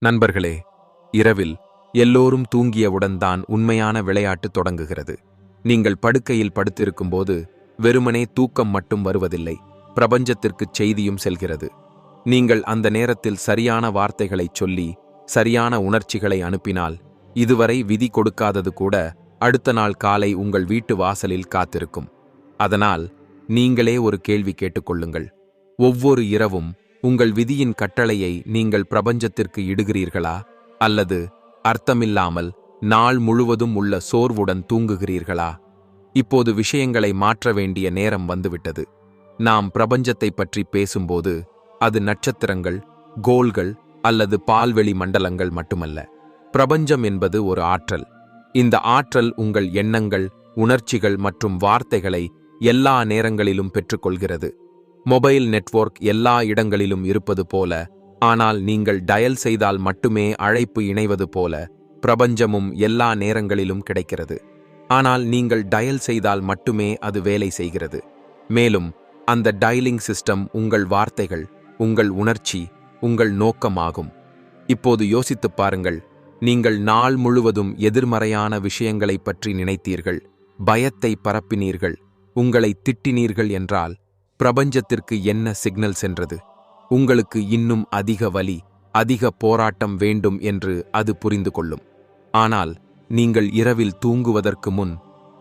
நண்பர்களே, இரவில் எல்லோரும் தூங்கியவுடன் தான் உண்மையான விளையாட்டு தொடங்குகிறது. நீங்கள் படுக்கையில் படுத்திருக்கும்போது வெறுமனே தூக்கம் மட்டும் வருவதில்லை, பிரபஞ்சத்திற்குச் செய்தியும் செல்கிறது. நீங்கள் அந்த நேரத்தில் சரியான வார்த்தைகளைச் சொல்லி சரியான உணர்ச்சிகளை அனுப்பினால் இதுவரை விதி கொடுக்காதது கூட அடுத்த நாள் காலை உங்கள் வீட்டு வாசலில் காத்திருக்கும். அதனால் நீங்களே ஒரு கேள்வி கேட்டுக்கொள்ளுங்கள். ஒவ்வொரு இரவும் உங்கள் விதியின் கட்டளையை நீங்கள் பிரபஞ்சத்திற்கு இடுகிறீர்களா, அல்லது அர்த்தமில்லாமல் நாள் முழுவதும் உள்ள சோர்வுடன் தூங்குகிறீர்களா? இப்போது விஷயங்களை மாற்ற வேண்டிய நேரம் வந்துவிட்டது. நாம் பிரபஞ்சத்தை பற்றி பேசும்போது அது நட்சத்திரங்கள், கோள்கள் அல்லது பால்வெளி மண்டலங்கள் மட்டுமல்ல. பிரபஞ்சம் என்பது ஒரு ஆற்றல். இந்த ஆற்றல் உங்கள் எண்ணங்கள், உணர்ச்சிகள் மற்றும் வார்த்தைகளை எல்லா நேரங்களிலும் பெற்றுக்கொள்கிறது. மொபைல் நெட்வொர்க் எல்லா இடங்களிலும் இருப்பது போல, ஆனால் நீங்கள் டயல் செய்தால் மட்டுமே அழைப்பு இணைவது போல, பிரபஞ்சமும் எல்லா நேரங்களிலும் கிடைக்கிறது. ஆனால் நீங்கள் டயல் செய்தால் மட்டுமே அது வேலை செய்கிறது. மேலும் அந்த டயலிங் சிஸ்டம் உங்கள் வார்த்தைகள், உங்கள் உணர்ச்சி, உங்கள் நோக்கமாகும். இப்போது யோசித்துப் பாருங்கள். நீங்கள் நாள் முழுவதும் எதிர்மறையான விஷயங்களைப் பற்றி நினைத்தீர்கள், பயத்தை பரப்பினீர்கள், உங்களை திட்டினீர்கள் என்றால் பிரபஞ்சத்திற்கு என்ன சிக்னல் சென்றது? உங்களுக்கு இன்னும் அதிக வலி, அதிக போராட்டம் வேண்டும் என்று அது புரிந்து கொள்ளும். ஆனால் நீங்கள் இரவில் தூங்குவதற்கு முன்,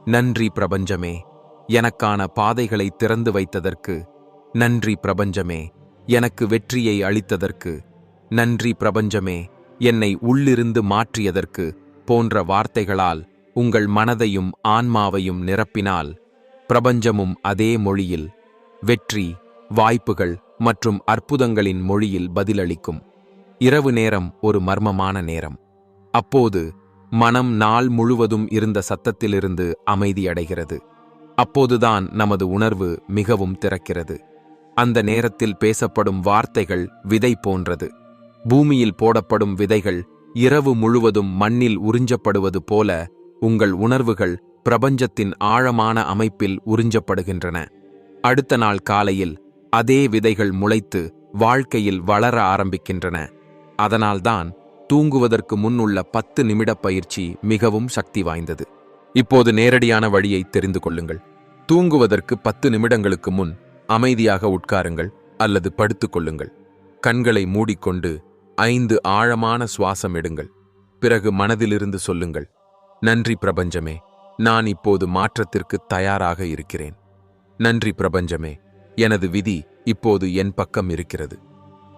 நன்றி பிரபஞ்சமே, எனக்கான பாதைகளை திறந்து வைத்ததற்கு, நன்றி பிரபஞ்சமே, எனக்கு வெற்றியை அளித்ததற்கு, நன்றி பிரபஞ்சமே, என்னை உள்ளிருந்து மாற்றியதற்கு போன்ற வார்த்தைகளால் உங்கள் மனதையும் ஆன்மாவையும் நிரப்பினால் பிரபஞ்சமும் அதே மொழியில், வெற்றி, வாய்ப்புகள் மற்றும் அற்புதங்களின் மொழியில் பதிலளிக்கும். இரவு நேரம் ஒரு மர்மமான நேரம். அப்போது மனம் நாள் முழுவதும் இருந்த சத்தத்திலிருந்து அமைதியடைகிறது. அப்போதுதான் நமது உணர்வு மிகவும் திறக்கிறது. அந்த நேரத்தில் பேசப்படும் வார்த்தைகள் விதை போன்றது. பூமியில் போடப்படும் விதைகள் இரவு முழுவதும் மண்ணில் உறிஞ்சப்படுவது போல உங்கள் உணர்வுகள் பிரபஞ்சத்தின் ஆழமான அமைப்பில் உறிஞ்சப்படுகின்றன. அடுத்த நாள் காலையில் அதே விதைகள் முளைத்து வாழ்க்கையில் வளர ஆரம்பிக்கின்றன. அதனால்தான் தூங்குவதற்கு முன் உள்ள 10 நிமிட பயிற்சி மிகவும் சக்தி வாய்ந்தது. இப்போது நேரடியான வழியை தெரிந்து கொள்ளுங்கள். தூங்குவதற்கு 10 நிமிடங்களுக்கு முன் அமைதியாக உட்காருங்கள் அல்லது படுத்துக் கொள்ளுங்கள். கண்களை மூடிக்கொண்டு 5 ஆழமான சுவாசம் எடுங்கள். பிறகு மனதிலிருந்து சொல்லுங்கள், நன்றி பிரபஞ்சமே, நான் இப்போது மாற்றத்திற்கு தயாராக இருக்கிறேன். நன்றி பிரபஞ்சமே, எனது விதி இப்போது என் பக்கம் இருக்கிறது.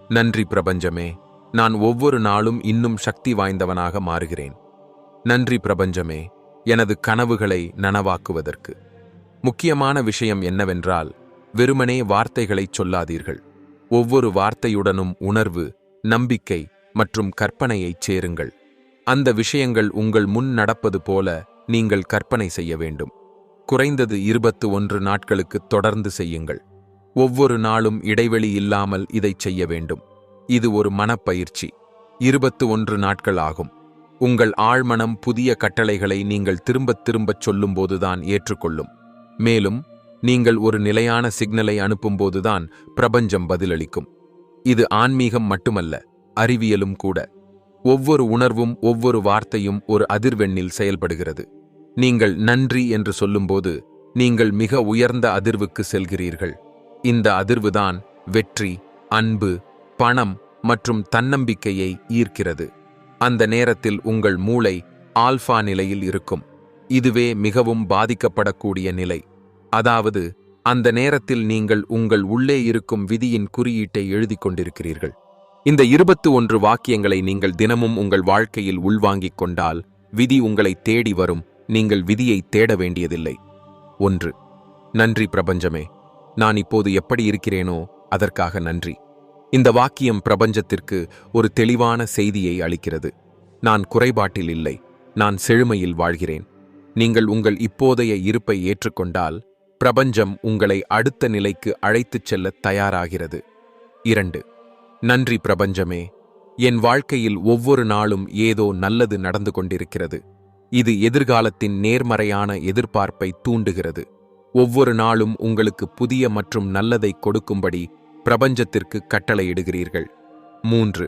நன்றி பிரபஞ்சமே, நான் ஒவ்வொரு நாளும் இன்னும் சக்தி வாய்ந்தவனாக மாறுகிறேன். நன்றி பிரபஞ்சமே, எனது கனவுகளை நனவாக்குவதற்கு. முக்கியமான விஷயம் என்னவென்றால், வெறுமனே வார்த்தைகளைச் சொல்லாதீர்கள். ஒவ்வொரு வார்த்தையுடனும் உணர்வு, நம்பிக்கை மற்றும் கற்பனையைச் சேருங்கள். அந்த விஷயங்கள் உங்கள் முன் நடப்பது போல நீங்கள் கற்பனை செய்ய வேண்டும். குறைந்தது 21 நாட்களுக்கு தொடர்ந்து செய்யுங்கள். ஒவ்வொரு நாளும் இடைவெளி இல்லாமல் இதைச் செய்ய வேண்டும். இது ஒரு மனப்பயிற்சி. 21 நாட்கள் ஆகும். உங்கள் ஆழ்மனம் புதிய கட்டளைகளை நீங்கள் திரும்பத் திரும்பச் சொல்லும்போதுதான் ஏற்றுக்கொள்ளும். மேலும் நீங்கள் ஒரு நிலையான சிக்னலை அனுப்பும்போதுதான் பிரபஞ்சம் பதிலளிக்கும். இது ஆன்மீகம் மட்டுமல்ல, அறிவியலும் கூட. ஒவ்வொரு உணர்வும் ஒவ்வொரு வார்த்தையும் ஒரு அதிர்வெண்ணில் செயல்படுகிறது. நீங்கள் நன்றி என்று சொல்லும்போது நீங்கள் மிக உயர்ந்த அதிர்வுக்கு செல்கிறீர்கள். இந்த அதிர்வுதான் வெற்றி, அன்பு, பணம் மற்றும் தன்னம்பிக்கையை ஈர்க்கிறது. அந்த நேரத்தில் உங்கள் மூளை ஆல்பா நிலையில் இருக்கும். இதுவே மிகவும் பாதிக்கப்படக்கூடிய நிலை. அதாவது அந்த நேரத்தில் நீங்கள் உங்கள் உள்ளே இருக்கும் விதியின் குறியீட்டை எழுதிக் கொண்டிருக்கிறீர்கள். இந்த 21 வாக்கியங்களை நீங்கள் தினமும் உங்கள் வாழ்க்கையில் உள்வாங்கிக் கொண்டால் விதி உங்களை தேடி வரும். நீங்கள் விதியை தேட வேண்டியதில்லை. 1. நன்றி பிரபஞ்சமே, நான் இப்போது எப்படி இருக்கிறேனோ அதற்காக நன்றி. இந்த வாக்கியம் பிரபஞ்சத்திற்கு ஒரு தெளிவான செய்தியை அளிக்கிறது. நான் குறைபாட்டில் இல்லை, நான் செழுமையில் வாழ்கிறேன். நீங்கள் உங்கள் இப்போதைய இருப்பை ஏற்றுக்கொண்டால் பிரபஞ்சம் உங்களை அடுத்த நிலைக்கு அழைத்துச் செல்ல தயாராகிறது. 2. நன்றி பிரபஞ்சமே, என் வாழ்க்கையில் ஒவ்வொரு நாளும் ஏதோ நல்லது நடந்து கொண்டிருக்கிறது. இது எதிர்காலத்தின் நேர்மறையான எதிர்பார்ப்பை தூண்டுகிறது. ஒவ்வொரு நாளும் உங்களுக்கு புதிய மற்றும் நல்லதை கொடுக்கும்படி பிரபஞ்சத்திற்கு கட்டளையிடுகிறீர்கள். 3.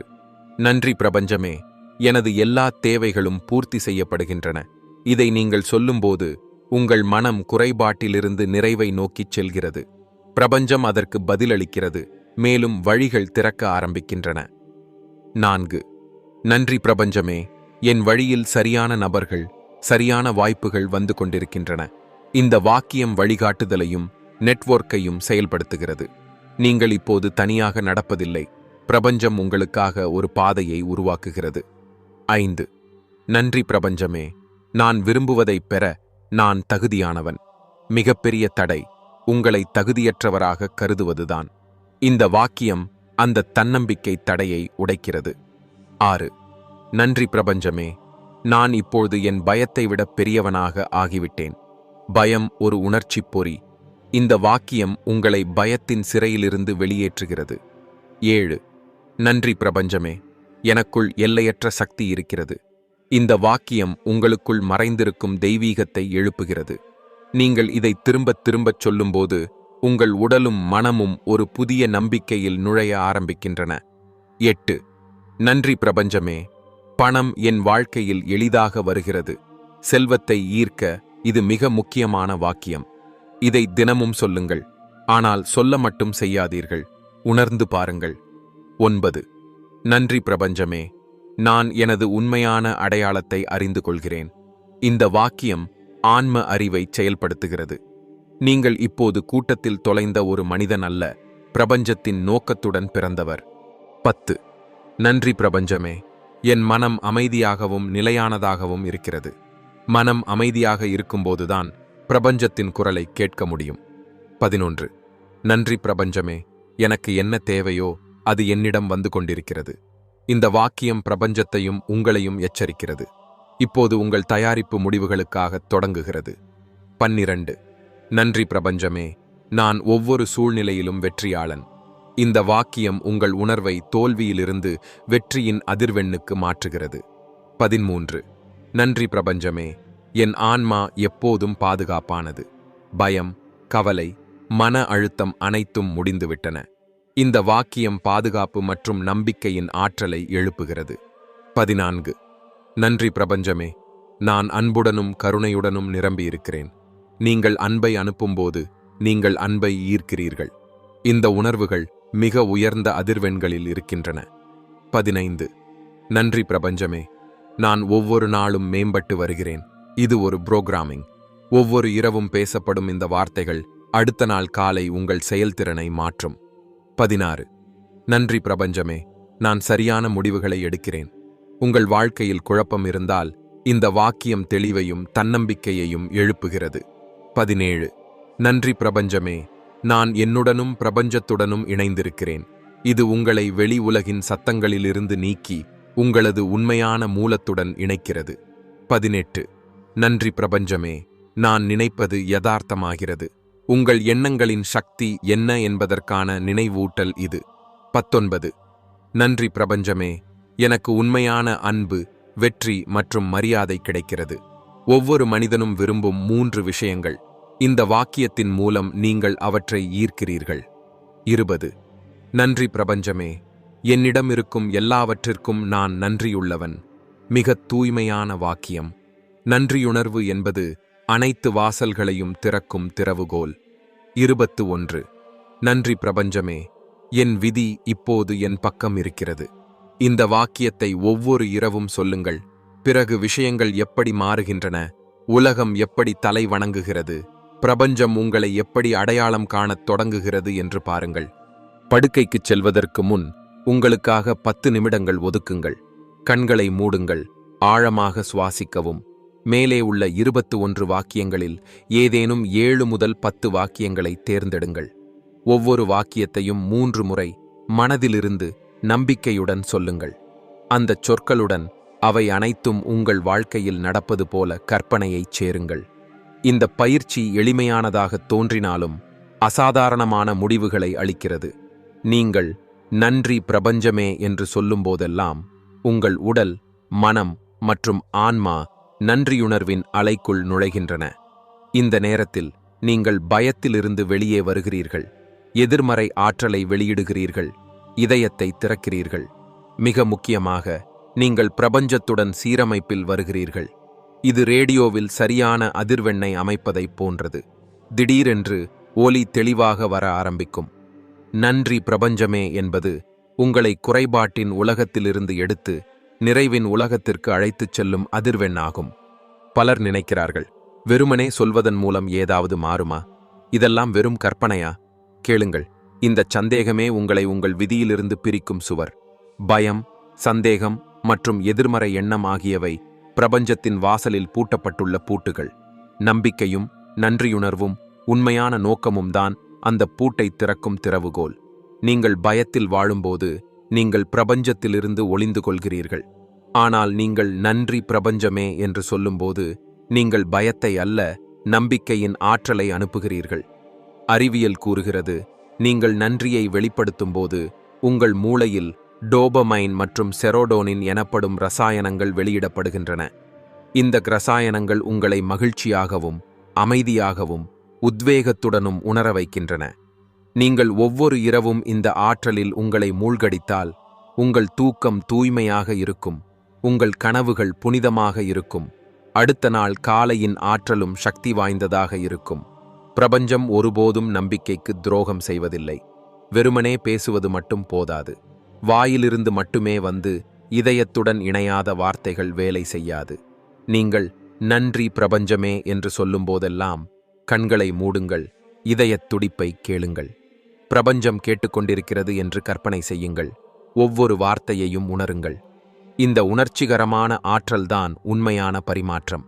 நன்றி பிரபஞ்சமே, எனது எல்லா தேவைகளும் பூர்த்தி செய்யப்படுகின்றன. இதை நீங்கள் சொல்லும்போது உங்கள் மனம் குறைபாட்டிலிருந்து நிறைவை நோக்கிச் செல்கிறது. பிரபஞ்சம் அதற்கு பதிலளிக்கிறது, மேலும் வழிகள் திறக்க ஆரம்பிக்கின்றன. 4. நன்றி பிரபஞ்சமே, என் வழியில் சரியான நபர்கள், சரியான வாய்ப்புகள் வந்து கொண்டிருக்கின்றன. இந்த வாக்கியம் வழிகாட்டுதலையும் நெட்வொர்க்கையும் செயல்படுத்துகிறது. நீங்கள் இப்போது தனியாக நடப்பதில்லை. பிரபஞ்சம் உங்களுக்காக ஒரு பாதையை உருவாக்குகிறது. 5. நன்றி பிரபஞ்சமே, நான் விரும்புவதைப் பெற நான் தகுதியானவன். மிகப்பெரிய தடை உங்களை தகுதியற்றவராக கருதுவதுதான். இந்த வாக்கியம் அந்த தன்னம்பிக்கை தடையை உடைக்கிறது. 6. நன்றி பிரபஞ்சமே, நான் இப்பொழுது என் பயத்தை விட பெரியவனாக ஆகிவிட்டேன். பயம் ஒரு உணர்ச்சிப் பொறி. இந்த வாக்கியம் உங்களை பயத்தின் சிறையிலிருந்து வெளியேற்றுகிறது. 7. நன்றி பிரபஞ்சமே, எனக்குள் எல்லையற்ற சக்தி இருக்கிறது. இந்த வாக்கியம் உங்களுக்குள் மறைந்திருக்கும் தெய்வீகத்தை எழுப்புகிறது. நீங்கள் இதை திரும்பத் திரும்பச் சொல்லும்போது உங்கள் உடலும் மனமும் ஒரு புதிய நம்பிக்கையில் நுழைய ஆரம்பிக்கின்றன. 8. நன்றி பிரபஞ்சமே, பணம் என் வாழ்க்கையில் எளிதாக வருகிறது. செல்வத்தை ஈர்க்க இது மிக முக்கியமான வாக்கியம். இதை தினமும் சொல்லுங்கள், ஆனால் சொல்ல மட்டும் செய்யாதீர்கள், உணர்ந்து பாருங்கள். 9. நன்றி பிரபஞ்சமே, நான் எனது உண்மையான அடையாளத்தை அறிந்து கொள்கிறேன். இந்த வாக்கியம் ஆன்ம அறிவை செயல்படுத்துகிறது. நீங்கள் இப்போது கூட்டத்தில் தொலைந்த ஒரு மனிதன் அல்ல, பிரபஞ்சத்தின் நோக்கத்துடன் பிறந்தவர். 10. நன்றி பிரபஞ்சமே, என் மனம் அமைதியாகவும் நிலையானதாகவும் இருக்கிறது. மனம் அமைதியாக இருக்கும்போதுதான் பிரபஞ்சத்தின் குரலை கேட்க முடியும். 11. நன்றி பிரபஞ்சமே, எனக்கு என்ன தேவையோ அது என்னிடம் வந்து கொண்டிருக்கிறது. இந்த வாக்கியம் பிரபஞ்சத்தையும் உங்களையும் எச்சரிக்கிறது. இப்போது உங்கள் தயாரிப்பு முடிவுகளுக்காக தொடங்குகிறது. 12. நன்றி பிரபஞ்சமே, நான் ஒவ்வொரு சூழ்நிலையிலும் வெற்றியாளன். இந்த வாக்கியம் உங்கள் உணர்வை தோல்வியிலிருந்து வெற்றியின் அதிர்வெண்ணுக்கு மாற்றுகிறது. 13. நன்றி பிரபஞ்சமே, என் ஆன்மா எப்போதும் பாதுகாப்பானது. பயம், கவலை, மன அழுத்தம் அனைத்தும் முடிந்துவிட்டன. இந்த வாக்கியம் பாதுகாப்பு மற்றும் நம்பிக்கையின் ஆற்றலை எழுப்புகிறது. 14. நன்றி பிரபஞ்சமே, நான் அன்புடனும் கருணையுடனும் நிரம்பியிருக்கிறேன். நீங்கள் அன்பை அனுப்பும்போது நீங்கள் அன்பை ஈர்க்கிறீர்கள். இந்த உணர்வுகள் மிக உயர்ந்த அதிர்வெண்களில் இருக்கின்றன. 15. நன்றி பிரபஞ்சமே, நான் ஒவ்வொரு நாளும் மேம்பட்டு வருகிறேன். இது ஒரு புரோகிராமிங். ஒவ்வொரு இரவும் பேசப்படும் இந்த வார்த்தைகள் அடுத்த நாள் காலை உங்கள் செயல்திறனை மாற்றும். 16. நன்றி பிரபஞ்சமே, நான் சரியான முடிவுகளை எடுக்கிறேன். உங்கள் வாழ்க்கையில் குழப்பம் இருந்தால் இந்த வாக்கியம் தெளிவையும் தன்னம்பிக்கையையும் எழுப்புகிறது. 17. நன்றி பிரபஞ்சமே, நான் என்னுடனும் பிரபஞ்சத்துடனும் இணைந்திருக்கிறேன். இது உங்களை வெளி உலகின் சத்தங்களிலிருந்து நீக்கி உங்களது உண்மையான மூலத்துடன் இணைக்கிறது. 18. நன்றி பிரபஞ்சமே, நான் நினைப்பது யதார்த்தமாகிறது. உங்கள் எண்ணங்களின் சக்தி என்ன என்பதற்கான நினைவூட்டல் இது. 19. நன்றி பிரபஞ்சமே, எனக்கு உண்மையான அன்பு, வெற்றி மற்றும் மரியாதை கிடைக்கிறது. ஒவ்வொரு மனிதனும் விரும்பும் 3 விஷயங்கள். இந்த வாக்கியத்தின் மூலம் நீங்கள் அவற்றை ஈர்க்கிறீர்கள். 20. நன்றி பிரபஞ்சமே, என்னிடம் இருக்கும் எல்லாவற்றிற்கும் நான் நன்றியுள்ளவன். மிக தூய்மையான வாக்கியம். நன்றியுணர்வு என்பது அனைத்து வாசல்களையும் திறக்கும் திறவுகோல். 21. நன்றி பிரபஞ்சமே, என் விதி இப்போது என் பக்கம் இருக்கிறது. இந்த வாக்கியத்தை ஒவ்வொரு இரவும் சொல்லுங்கள். பிறகு விஷயங்கள் எப்படி மாறுகின்றன, உலகம் எப்படி தலை வணங்குகிறது, பிரபஞ்சம் உங்களை எப்படி அடையாளம் காணத் தொடங்குகிறது என்று பாருங்கள். படுக்கைக்குச் செல்வதற்கு முன் உங்களுக்காக 10 நிமிடங்கள் ஒதுக்குங்கள். கண்களை மூடுங்கள், ஆழமாக சுவாசிக்கவும். மேலே உள்ள 21 வாக்கியங்களில் ஏதேனும் 7 முதல் 10 வாக்கியங்களை தேர்ந்தெடுங்கள். ஒவ்வொரு வாக்கியத்தையும் 3 முறை மனதிலிருந்து நம்பிக்கையுடன் சொல்லுங்கள். அந்தச் சொற்களுடன் அவை அனைத்தும் உங்கள் வாழ்க்கையில் நடப்பது போல கற்பனையைச் சேருங்கள். இந்த பயிற்சி எளிமையானதாக தோன்றினாலும் அசாதாரணமான முடிவுகளை அளிக்கிறது. நீங்கள் நன்றி பிரபஞ்சமே என்று சொல்லும்போதெல்லாம் உங்கள் உடல், மனம் மற்றும் ஆன்மா நன்றியுணர்வின் அலைக்குள் நுழைகின்றன. இந்த நேரத்தில் நீங்கள் பயத்திலிருந்து வெளியே வருகிறீர்கள், எதிர்மறை ஆற்றலை வெளியிடுகிறீர்கள், இதயத்தை திறக்கிறீர்கள். மிக முக்கியமாக, நீங்கள் பிரபஞ்சத்துடன் சீரமைப்பில் வருகிறீர்கள். இது ரேடியோவில் சரியான அதிர்வெண்ணை அமைப்பதைப் போன்றது. திடீரென்று ஒலி தெளிவாக வர ஆரம்பிக்கும். நன்றி பிரபஞ்சமே என்பது உங்களை குறைபாட்டின் உலகத்திலிருந்து எடுத்து நிறைவின் உலகத்திற்கு அழைத்துச் செல்லும் அதிர்வெண்ணாகும். பலர் நினைக்கிறார்கள், வெறுமனே சொல்வதன் மூலம் ஏதாவது மாறுமா? இதெல்லாம் வெறும் கற்பனையா? கேளுங்கள், இந்த சந்தேகமே உங்களை உங்கள் விதியிலிருந்து பிரிக்கும் சுவர். பயம், சந்தேகம் மற்றும் எதிர்மறை எண்ணம் ஆகியவை பிரபஞ்சத்தின் வாசலில் பூட்டப்பட்டுள்ள பூட்டுகள். நம்பிக்கையும் நன்றியுணர்வும் உண்மையான நோக்கமும் தான் அந்த பூட்டை திறக்கும் திறவுகோல். நீங்கள் பயத்தில் வாழும்போது நீங்கள் பிரபஞ்சத்திலிருந்து ஒளிந்து கொள்கிறீர்கள். ஆனால் நீங்கள் நன்றி பிரபஞ்சமே என்று சொல்லும்போது நீங்கள் பயத்தை அல்ல, நம்பிக்கையின் ஆற்றலை அனுப்புகிறீர்கள். அறிவியல் கூறுகிறது, நீங்கள் நன்றியை வெளிப்படுத்தும்போது உங்கள் மூளையில் டோபமைன் மற்றும் செரோடோனின் எனப்படும் ரசாயனங்கள் வெளியிடப்படுகின்றன. இந்த ரசாயனங்கள் உங்களை மகிழ்ச்சியாகவும் அமைதியாகவும் உத்வேகத்துடனும் உணர வைக்கின்றன. நீங்கள் ஒவ்வொரு இரவும் இந்த ஆற்றலில் உங்களை மூழ்கடித்தால் உங்கள் தூக்கம் தூய்மையாக இருக்கும், உங்கள் கனவுகள் புனிதமாக இருக்கும், அடுத்த நாள் காலையின் ஆற்றலும் சக்தி வாய்ந்ததாக இருக்கும். பிரபஞ்சம் ஒருபோதும் நம்பிக்கைக்கு துரோகம் செய்வதில்லை. வெறுமனே பேசுவது மட்டும் போதாது. வாயிலிருந்து மட்டுமே வந்து இதயத்துடன் இணையாத வார்த்தைகள் வேலை செய்யாது. நீங்கள் நன்றி பிரபஞ்சமே என்று சொல்லும்போதெல்லாம் கண்களை மூடுங்கள், இதயத் துடிப்பை கேளுங்கள். பிரபஞ்சம் கேட்டுக்கொண்டிருக்கிறது என்று கற்பனை செய்யுங்கள். ஒவ்வொரு வார்த்தையையும் உணருங்கள். இந்த உணர்ச்சிகரமான ஆற்றல்தான் உண்மையான பரிமாற்றம்.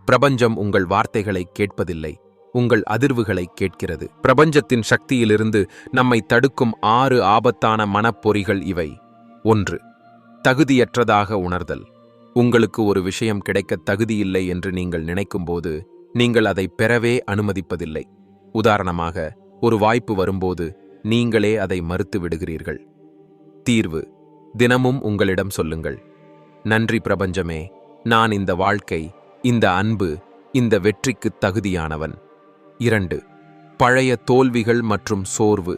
பிரபஞ்சம் உங்கள் வார்த்தைகளை கேட்பதில்லை, உங்கள் அதிர்வுகளை கேட்கிறது. பிரபஞ்சத்தின் சக்தியிலிருந்து நம்மை தடுக்கும் 6 ஆபத்தான மனப்பொறிகள் இவை. 1. தகுதியற்றதாக உணர்தல். உங்களுக்கு ஒரு விஷயம் கிடைக்க தகுதியில்லை என்று நீங்கள் நினைக்கும்போது நீங்கள் அதை பெறவே அனுமதிப்பதில்லை. உதாரணமாக, ஒரு வாய்ப்பு வரும்போது நீங்களே அதை மறுத்து விடுகிறீர்கள். தீர்வு: தினமும் உங்களிடம் சொல்லுங்கள், நன்றி பிரபஞ்சமே, நான் இந்த வாழ்க்கை, இந்த அன்பு, இந்த வெற்றிக்கு தகுதியானவன். 2. பழைய தோல்விகள் மற்றும் சோர்வு.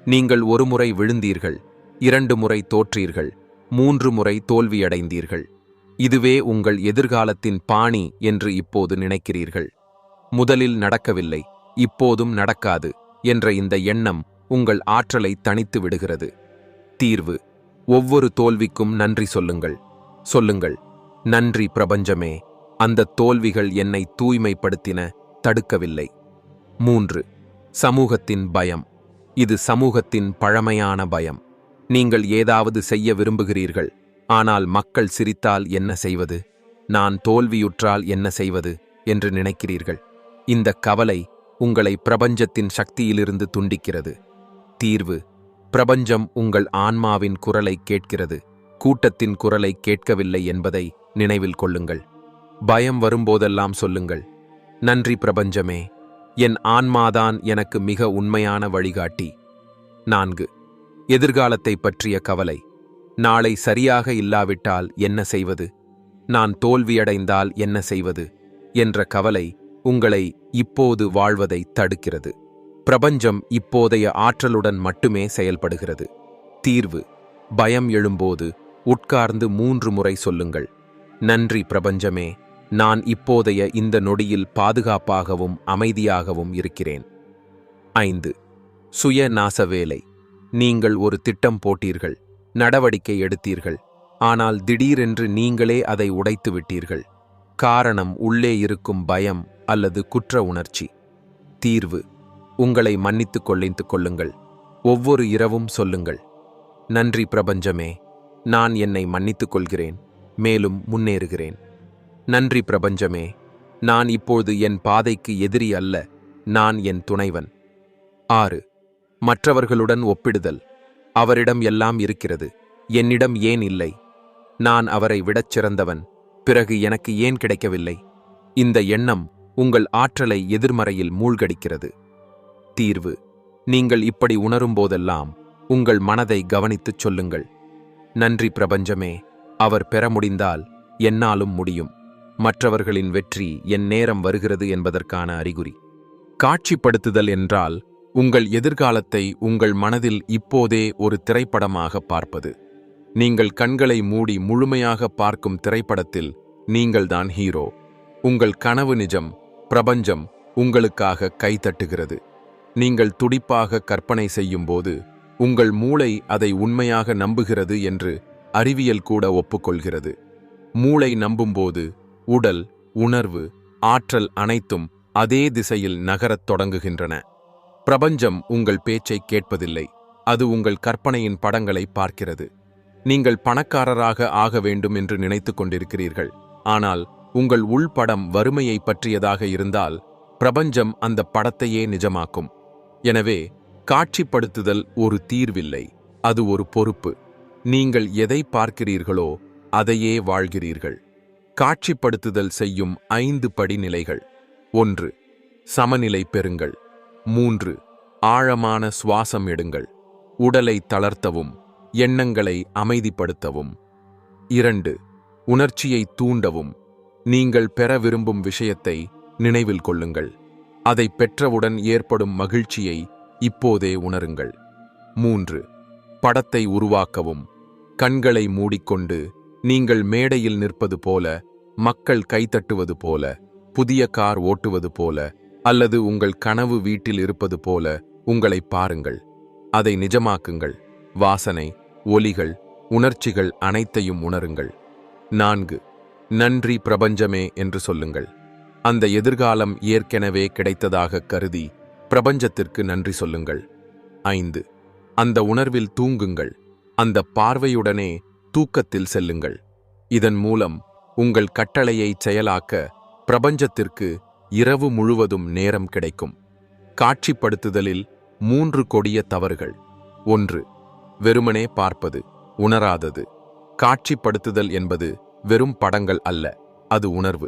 நீங்கள் ஒரு முறை விழுந்தீர்கள், 2 முறை தோற்றீர்கள், 3 முறை தோல்வியடைந்தீர்கள். இதுவே உங்கள் எதிர்காலத்தின் பாணி என்று இப்போது நினைக்கிறீர்கள். முதலில் நடக்கவில்லை, இப்போதும் நடக்காது என்ற இந்த எண்ணம் உங்கள் ஆற்றலை தணித்து விடுகிறது. தீர்வு: ஒவ்வொரு தோல்விக்கும் நன்றி சொல்லுங்கள். சொல்லுங்கள், நன்றி பிரபஞ்சமே, அந்த தோல்விகள் என்னை தூய்மைப்படுத்தின, தடுக்கவில்லை. 3. சமூகத்தின் பயம். இது சமூகத்தின் பழமையான பயம். நீங்கள் ஏதாவது செய்ய விரும்புகிறீர்கள், ஆனால் மக்கள் சிரித்தால் என்ன செய்வது, நான் தோல்வியுற்றால் என்ன செய்வது என்று நினைக்கிறீர்கள். இந்த கவலை உங்களை பிரபஞ்சத்தின் சக்தியிலிருந்து துண்டிக்கிறது. தீர்வு: பிரபஞ்சம் உங்கள் ஆன்மாவின் குரலை கேட்கிறது, கூட்டத்தின் குரலை கேட்கவில்லை என்பதை நினைவில் கொள்ளுங்கள். பயம் வரும்போதெல்லாம் சொல்லுங்கள், நன்றி பிரபஞ்சமே, என் ஆன்மாதான் எனக்கு மிக உண்மையான வழிகாட்டி. 4. எதிர்காலத்தை பற்றிய கவலை. நாளை சரியாக இல்லாவிட்டால் என்ன செய்வது, நான் தோல்வியடைந்தால் என்ன செய்வது என்ற கவலை உங்களை இப்போது வாழ்வதை தடுக்கிறது. பிரபஞ்சம் இப்போதைய ஆற்றலுடன் மட்டுமே செயல்படுகிறது. தீர்வு: பயம் எழும்போது உட்கார்ந்து 3 முறை சொல்லுங்கள், நன்றி பிரபஞ்சமே, நான் இப்போதைய இந்த நொடியில் பாதுகாப்பாகவும் அமைதியாகவும் இருக்கிறேன். 5. சுய நாச வேலை. நீங்கள் ஒரு திட்டம் போட்டீர்கள், நடவடிக்கை எடுத்தீர்கள், ஆனால் திடீரென்று நீங்களே அதை உடைத்து விட்டீர்கள். காரணம் உள்ளே இருக்கும் பயம் அல்லது குற்ற உணர்ச்சி. தீர்வு: உங்களை மன்னித்துக் கொள்ளுங்கள். ஒவ்வொரு இரவும் சொல்லுங்கள், நன்றி பிரபஞ்சமே, நான் என்னை மன்னித்துக் கொள்கிறேன், மேலும் முன்னேறுகிறேன். நன்றி பிரபஞ்சமே, நான் இப்போது என் பாதைக்கு எதிரி அல்ல, நான் என் துணைவன். 6. மற்றவர்களுடன் ஒப்பிடுதல். அவரிடம் எல்லாம் இருக்கிறது, என்னிடம் ஏன் இல்லை, நான் அவரை விடச் சிறந்தவன், பிறகு எனக்கு ஏன் கிடைக்கவில்லை. இந்த எண்ணம் உங்கள் ஆற்றலை எதிர்மறையில் மூழ்கடிக்கிறது. தீர்வு: நீங்கள் இப்படி உணரும்போதெல்லாம் உங்கள் மனதை கவனித்துச் சொல்லுங்கள், நன்றி பிரபஞ்சமே, அவர் பெற முடிந்தால் என்னாலும் முடியும். மற்றவர்களின் வெற்றி என் நேரம் வருகிறது என்பதற்கான அறிகுறி. காட்சிப்படுத்துதல் என்றால் உங்கள் எதிர்காலத்தை உங்கள் மனதில் இப்போதே ஒரு திரைப்படமாக பார்ப்பது. நீங்கள் கண்களை மூடி முழுமையாக பார்க்கும் திரைப்படத்தில் நீங்கள்தான் ஹீரோ. உங்கள் கனவு நிஜம், பிரபஞ்சம் உங்களுக்காக கைதட்டுகிறது. நீங்கள் துடிப்பாக கற்பனை செய்யும்போது உங்கள் மூளை அதை உண்மையாக நம்புகிறது என்று அறிவியல் கூட ஒப்புக்கொள்கிறது. மூளை நம்பும்போது உடல், உணர்வு, ஆற்றல் அனைத்தும் அதே திசையில் நகரத் தொடங்குகின்றன. பிரபஞ்சம் உங்கள் பேச்சை கேட்பதில்லை, அது உங்கள் கற்பனையின் படங்களை பார்க்கிறது. நீங்கள் பணக்காரராக ஆக வேண்டும் என்று நினைத்துக் கொண்டிருக்கிறீர்கள். ஆனால் உங்கள் உள்படம் வறுமையை பற்றியதாக இருந்தால் பிரபஞ்சம் அந்த படத்தையே நிஜமாக்கும். எனவே காட்சிப்படுத்துதல் ஒரு தீர்வில்லை, அது ஒரு பொறுப்பு. நீங்கள் எதை பார்க்கிறீர்களோ அதையே வாழ்கிறீர்கள். காட்சிப்படுத்துதல் செய்யும் 5 படிநிலைகள். 1. சமநிலை பெறுங்கள். 3. ஆழமான சுவாசம் எடுங்கள். உடலை தளர்த்தவும் எண்ணங்களை அமைதிப்படுத்தவும். 2. உணர்ச்சியை தூண்டவும். நீங்கள் பெற விரும்பும் விஷயத்தை நினைவில் கொள்ளுங்கள். அதை பெற்றவுடன் ஏற்படும் மகிழ்ச்சியை இப்போதே உணருங்கள். 3. படத்தை உருவாக்கவும். கண்களை மூடிக்கொண்டு நீங்கள் மேடையில் நிற்பது போல, மக்கள் கைதட்டுவது போல, புதிய கார் ஓட்டுவது போல, அல்லது உங்கள் கனவு வீட்டில் இருப்பது போல உங்களை பாருங்கள். அதை நிஜமாக்குங்கள். வாசனை, ஒலிகள், உணர்ச்சிகள் அனைத்தையும் உணருங்கள். 4. நன்றி பிரபஞ்சமே என்று சொல்லுங்கள். அந்த எதிர்காலம் ஏற்கனவே கிடைத்ததாக கருதி பிரபஞ்சத்திற்கு நன்றி சொல்லுங்கள். 5. அந்த உணர்வில் தூங்குங்கள். அந்த பார்வையுடனே தூக்கத்தில் செல்லுங்கள். இதன் மூலம் உங்கள் கட்டளையை செயலாக்க பிரபஞ்சத்திற்கு இரவு முழுவதும் நேரம் கிடைக்கும். காட்சிப்படுத்துதலில் 3 கொடிய தவறுகள். 1. வெறுமனே பார்ப்பது, உணராதது. காட்சிப்படுத்துதல் என்பது வெறும் படங்கள் அல்ல, அது உணர்வு.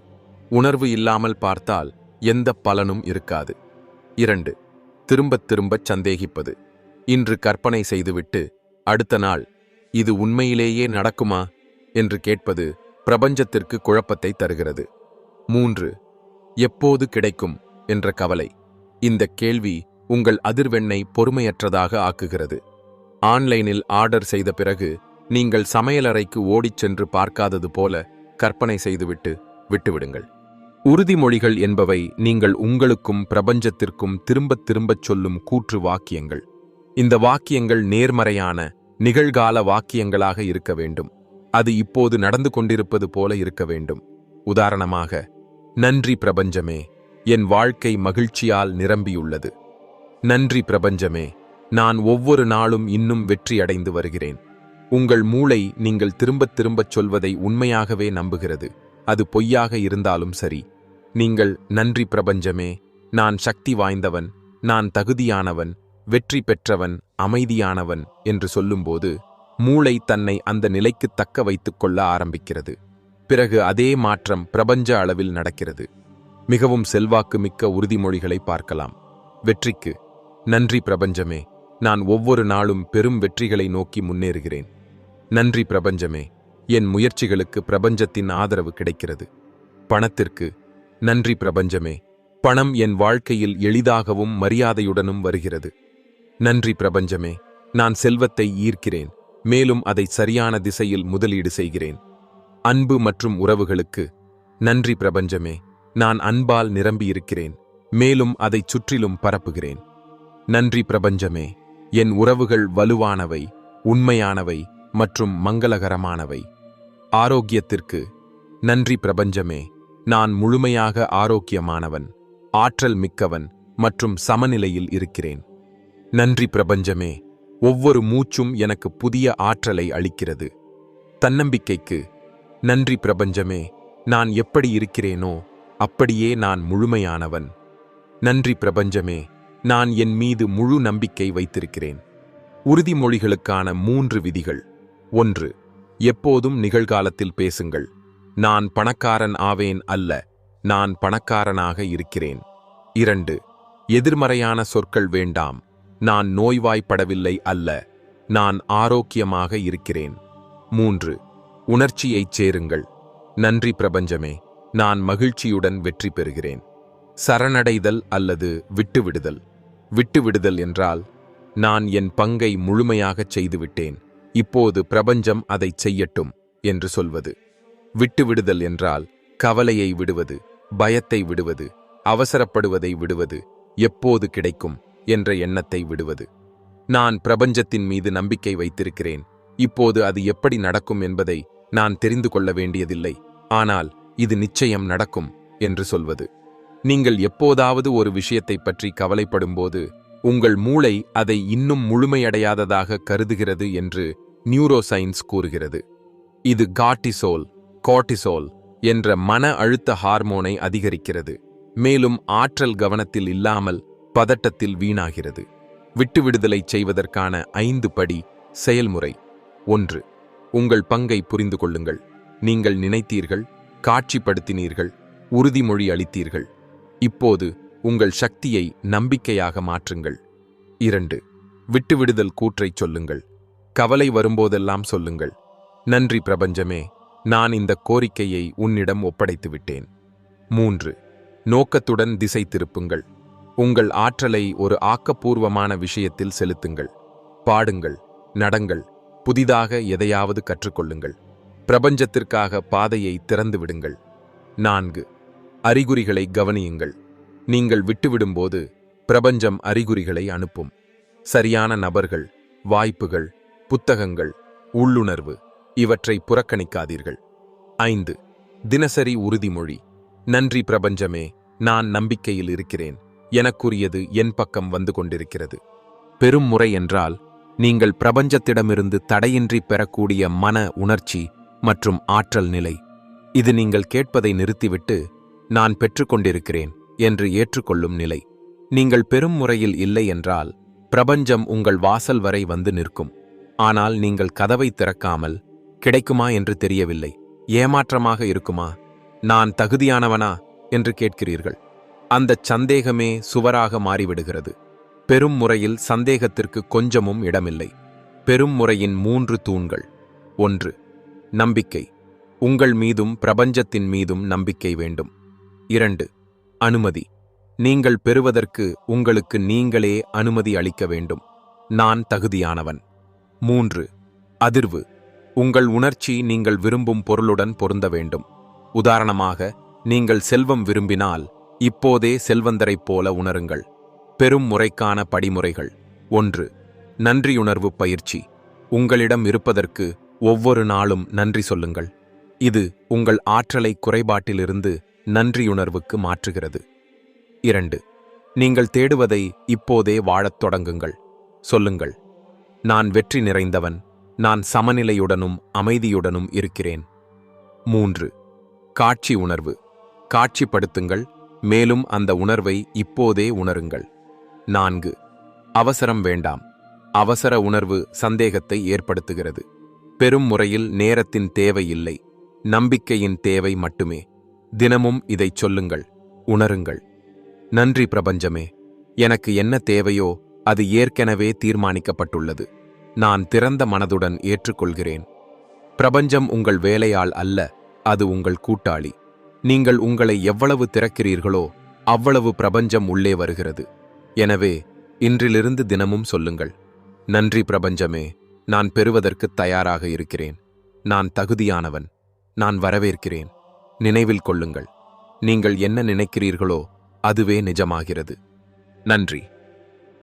உணர்வு இல்லாமல் பார்த்தால் எந்த பலனும் இருக்காது. 2. திரும்பத் திரும்பச் சந்தேகிப்பது. இன்று கற்பனை செய்துவிட்டு அடுத்த நாள் இது உண்மையிலேயே நடக்குமா என்று கேட்பது பிரபஞ்சத்திற்கு குழப்பத்தை தருகிறது. 3. எப்போது கிடைக்கும் என்ற கவலை. இந்த கேள்வி உங்கள் அதிர்வெண்ணை பொறுமையற்றதாக ஆக்குகிறது. ஆன்லைனில் ஆர்டர் செய்த பிறகு நீங்கள் சமையலறைக்கு ஓடிச் சென்று பார்க்காதது போல கற்பனை செய்துவிட்டு விட்டுவிடுங்கள். உறுதிமொழிகள் என்பவை நீங்கள் உங்களுக்கும் பிரபஞ்சத்திற்கும் திரும்பத் திரும்பச் சொல்லும் கூற்று வாக்கியங்கள். இந்த வாக்கியங்கள் நேர்மறையான, நிகழ்கால வாக்கியங்களாக இருக்க வேண்டும். அது இப்போது நடந்து கொண்டிருப்பது போல இருக்க வேண்டும். உதாரணமாக, நன்றி பிரபஞ்சமே, என் வாழ்க்கை மகிழ்ச்சியால் நிரம்பியுள்ளது. நன்றி பிரபஞ்சமே, நான் ஒவ்வொரு நாளும் இன்னும் வெற்றியடைந்து வருகிறேன். உங்கள் மூளை நீங்கள் திரும்பத் திரும்பச் சொல்வதை உண்மையாகவே நம்புகிறது, அது பொய்யாக இருந்தாலும் சரி. நீங்கள் நன்றி பிரபஞ்சமே, நான் சக்தி வாய்ந்தவன், நான் தகுதியானவன், வெற்றி பெற்றவன், அமைதியானவன் என்று சொல்லும்போது மூளை தன்னை அந்த நிலைக்கு தக்க வைத்துக் கொள்ள ஆரம்பிக்கிறது. பிறகு அதே மாற்றம் பிரபஞ்ச அளவில் நடக்கிறது. மிகவும் செல்வாக்கு மிக்க உறுதிமொழிகளை பார்க்கலாம். வெற்றிக்கு, நன்றி பிரபஞ்சமே, நான் ஒவ்வொரு நாளும் பெரும் வெற்றிகளை நோக்கி முன்னேறுகிறேன். நன்றி பிரபஞ்சமே, என் முயற்சிகளுக்கு பிரபஞ்சத்தின் ஆதரவு கிடைக்கிறது. பணத்திற்கு, நன்றி பிரபஞ்சமே, பணம் என் வாழ்க்கையில் எளிதாகவும் மரியாதையுடனும் வருகிறது. நன்றி பிரபஞ்சமே, நான் செல்வத்தை ஈர்க்கிறேன், மேலும் அதை சரியான திசையில் முதலீடு செய்கிறேன். அன்பு மற்றும் உறவுகளுக்கு, நன்றி பிரபஞ்சமே, நான் அன்பால் நிரம்பியிருக்கிறேன், மேலும் அதைச் சுற்றிலும் பரப்புகிறேன். நன்றி பிரபஞ்சமே, என் உறவுகள் வலுவானவை, உண்மையானவை மற்றும் மங்களகரமானவை. ஆரோக்கியத்திற்கு, நன்றி பிரபஞ்சமே, நான் முழுமையாக ஆரோக்கியமானவன், ஆற்றல் மிக்கவன் மற்றும் சமநிலையில் இருக்கிறேன். நன்றி பிரபஞ்சமே, ஒவ்வொரு மூச்சும் எனக்கு புதிய ஆற்றலை அளிக்கிறது. தன்னம்பிக்கைக்கு, நன்றி பிரபஞ்சமே, நான் எப்படி இருக்கிறேனோ அப்படியே நான் முழுமையானவன். நன்றி பிரபஞ்சமே, நான் என் மீது முழு நம்பிக்கை வைத்திருக்கிறேன். உறுதிமொழிகளுக்கான 3 விதிகள். 1. எப்போதும் நிகழ்காலத்தில் பேசுங்கள். நான் பணக்காரன் ஆவேன் அல்ல, நான் பணக்காரனாக இருக்கிறேன். 2. எதிர்மறையான சொற்கள் வேண்டாம். நான் நோய்வாய்ப்படவில்லை அல்ல, நான் ஆரோக்கியமாக இருக்கிறேன். 3. உணர்ச்சியைச் சேருங்கள். நன்றி பிரபஞ்சமே, நான் மகிழ்ச்சியுடன் வெற்றி பெறுகிறேன். சரணடைதல் அல்லது விட்டுவிடுதல். விட்டுவிடுதல் என்றால், நான் என் பங்கை முழுமையாகச் செய்துவிட்டேன், இப்போது பிரபஞ்சம் அதைச் செய்யட்டும் என்று சொல்வது. விட்டுவிடுதல் என்றால் கவலையை விடுவது, பயத்தை விடுவது, அவசரப்படுவதை விடுவது, எப்போது கிடைக்கும் என்ற எண்ணத்தை விடுவது. நான் பிரபஞ்சத்தின் மீது நம்பிக்கை வைத்திருக்கிறேன், இப்போது அது எப்படி நடக்கும் என்பதை நான் தெரிந்து கொள்ள வேண்டியதில்லை, ஆனால் இது நிச்சயம் நடக்கும் என்று சொல்வது. நீங்கள் எப்போதாவது ஒரு விஷயத்தைப் பற்றி கவலைப்படும்போது உங்கள் மூளை அதை இன்னும் முழுமையடையாததாக கருதுகிறது என்று நியூரோசைன்ஸ் கூறுகிறது. இது கார்ட்டிசோல் என்ற மன அழுத்த ஹார்மோனை அதிகரிக்கிறது, மேலும் ஆற்றல் கவனத்தில் இல்லாமல் பதட்டத்தில் வீணாகிறது. விட்டுவிடுதலை செய்வதற்கான 5 படி செயல்முறை. 1. உங்கள் பங்கை புரிந்து கொள்ளுங்கள். நீங்கள் நினைத்தீர்கள், காட்சிப்படுத்தினீர்கள், உறுதிமொழி அளித்தீர்கள். இப்போது உங்கள் சக்தியை நம்பிக்கையாக மாற்றுங்கள். 2. விட்டுவிடுதல் கூற்றைச் சொல்லுங்கள். கவலை வரும்போதெல்லாம் சொல்லுங்கள், நன்றி பிரபஞ்சமே, நான் இந்த கோரிக்கையை உன்னிடம் ஒப்படைத்து விட்டேன். 3. நோக்கத்துடன் திசை திருப்புங்கள். உங்கள் ஆற்றலை ஒரு ஆக்கப்பூர்வமான விஷயத்தில் செலுத்துங்கள். பாடுங்கள், நடங்கள், புதிதாக எதையாவது கற்றுக்கொள்ளுங்கள். பிரபஞ்சத்திற்காக பாதையை திறந்து விடுங்கள். 4. அறிகுறிகளை கவனியுங்கள். நீங்கள் விட்டுவிடும்போது பிரபஞ்சம் அறிகுறிகளை அனுப்பும். சரியான நபர்கள், வாய்ப்புகள், புத்தகங்கள், உள்ளுணர்வு, இவற்றை புறக்கணிக்காதீர்கள். 5. தினசரி உறுதிமொழி. நன்றி பிரபஞ்சமே, நான் நம்பிக்கையில் இருக்கிறேன், எனக்குரியது என் பக்கம் வந்து கொண்டிருக்கிறது. பெரும் முறை என்றால் நீங்கள் பிரபஞ்சத்திடமிருந்து தடையின்றி பெறக்கூடிய மன உணர்ச்சி மற்றும் ஆற்றல் நிலை. இது நீங்கள் கேட்பதை நிறுத்திவிட்டு நான் பெற்றுக்கொண்டிருக்கிறேன் என்று ஏற்றுக்கொள்ளும் நிலை. நீங்கள் பெரும் முறையில் இல்லை என்றால் பிரபஞ்சம் உங்கள் வாசல் வரை வந்து நிற்கும். ஆனால் நீங்கள் கதவை திறக்காமல் கிடைக்குமா என்று தெரியவில்லை, ஏமாற்றமாக இருக்குமா, நான் தகுதியானவனா என்று கேட்கிறீர்கள். அந்தச் சந்தேகமே சுவராக மாறிவிடுகிறது. பெரும் முறையில் சந்தேகத்திற்கு கொஞ்சமும் இடமில்லை. பெரும் முறையின் 3 தூண்கள். 1. நம்பிக்கை. உங்கள் மீதும் பிரபஞ்சத்தின் மீதும் நம்பிக்கை வேண்டும். 2. அனுமதி. நீங்கள் பெறுவதற்கு உங்களுக்கு நீங்களே அனுமதி அளிக்க வேண்டும், நான் தகுதியானவன். 3. அதிர்வு. உங்கள் உணர்ச்சி நீங்கள் விரும்பும் பொருளுடன் பொருந்த வேண்டும். உதாரணமாக, நீங்கள் செல்வம் விரும்பினால் இப்போதே செல்வந்தரைப் போல உணருங்கள். பெரும் முறைக்கான படிமுறைகள். 1. நன்றியுணர்வு பயிற்சி. உங்களிடம் இருப்பதற்கு ஒவ்வொரு நாளும் நன்றி சொல்லுங்கள். இது உங்கள் ஆற்றலை குறைபாட்டிலிருந்து நன்றியுணர்வுக்கு மாற்றுகிறது. 2. நீங்கள் தேடுவதை இப்போதே வாழத் தொடங்குங்கள். சொல்லுங்கள், நான் வெற்றி நிறைந்தவன், நான் சமநிலையுடனும் அமைதியுடனும் இருக்கிறேன். 3. காட்சி உணர்வு. காட்சிப்படுத்துங்கள், மேலும் அந்த உணர்வை இப்போதே உணருங்கள். 4. அவசரம் வேண்டாம். அவசர உணர்வு சந்தேகத்தை ஏற்படுத்துகிறது. பெரும் முறையில் நேரத்தின் தேவை இல்லை, நம்பிக்கையின் தேவை மட்டுமே. தினமும் இதைச் சொல்லுங்கள், உணருங்கள். நன்றி பிரபஞ்சமே, எனக்கு என்ன தேவையோ அது ஏற்கனவே தீர்மானிக்கப்பட்டுள்ளது. நான் திறந்த மனதுடன் ஏற்றுக்கொள்கிறேன். பிரபஞ்சம் உங்கள் வேலையாள் அல்ல, அது உங்கள் கூட்டாளி. நீங்கள் உங்களை எவ்வளவு திறக்கிறீர்களோ அவ்வளவு பிரபஞ்சம் உள்ளே வருகிறது. எனவே இன்றிலிருந்து தினமும் சொல்லுங்கள், நன்றி பிரபஞ்சமே, நான் பெறுவதற்கு தயாராக இருக்கிறேன், நான் தகுதியானவன், நான் வரவேற்கிறேன். நினைவில் கொள்ளுங்கள், நீங்கள் என்ன நினைக்கிறீர்களோ அதுவே நிஜமாகிறது. நன்றி.